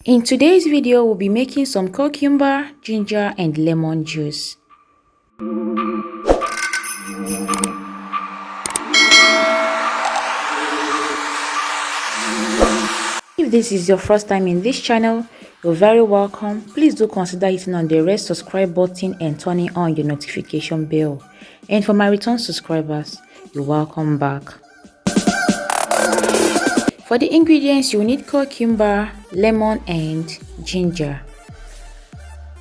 In today's video, we'll be making some cucumber, ginger and lemon juice. If this is your first time in this channel, you're very welcome. Please do consider hitting on the red subscribe button and turning on your notification bell. And for my return subscribers, you're welcome back. For the ingredients, you need cucumber, lemon and ginger.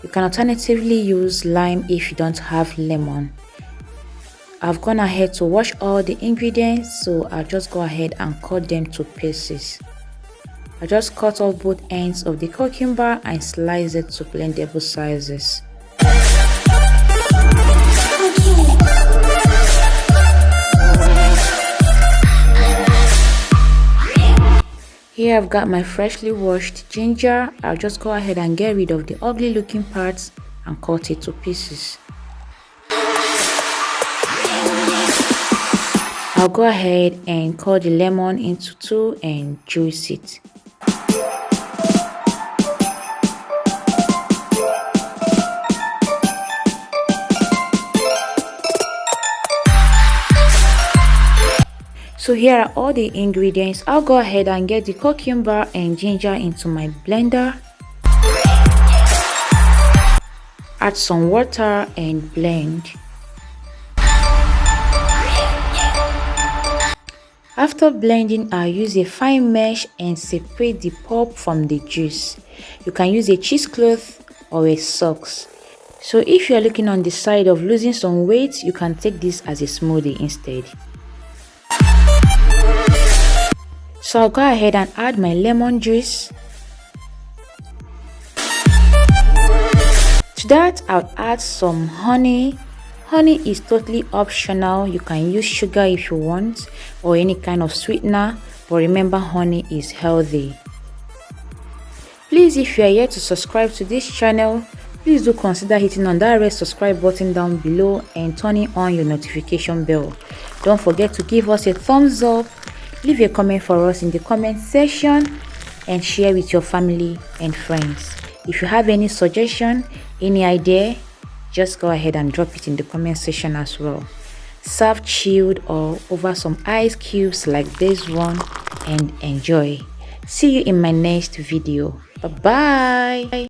You can alternatively use lime if you don't have lemon. I've gone ahead to wash all the ingredients, so I'll just go ahead and cut them to pieces. I just cut off both ends of the cucumber and slice it to blendable sizes. Here I've got my freshly washed ginger. I'll just go ahead and get rid of the ugly looking parts and cut it to pieces. I'll go ahead and cut the lemon into two and juice it. So here are all the ingredients. I'll go ahead and get the cucumber and ginger into my blender. Add some water and blend. After blending, I'll use a fine mesh and separate the pulp from the juice. You can use a cheesecloth or a socks. So if you're looking on the side of losing some weight, you can take this as a smoothie instead. So I'll go ahead and add my lemon juice. To that, I'll add some honey. Honey is totally optional. You can use sugar if you want or any kind of sweetener, but remember, honey is healthy. Please, if you are yet to subscribe to this channel, please do consider hitting on that red subscribe button down below and turning on your notification bell. Don't forget to give us a thumbs up, leave a comment for us in the comment section and share with your family and friends. If you have any suggestion, any idea, just go ahead and drop it in the comment section as well. Serve chilled or over some ice cubes like this one and enjoy. See you in my next video. Bye bye.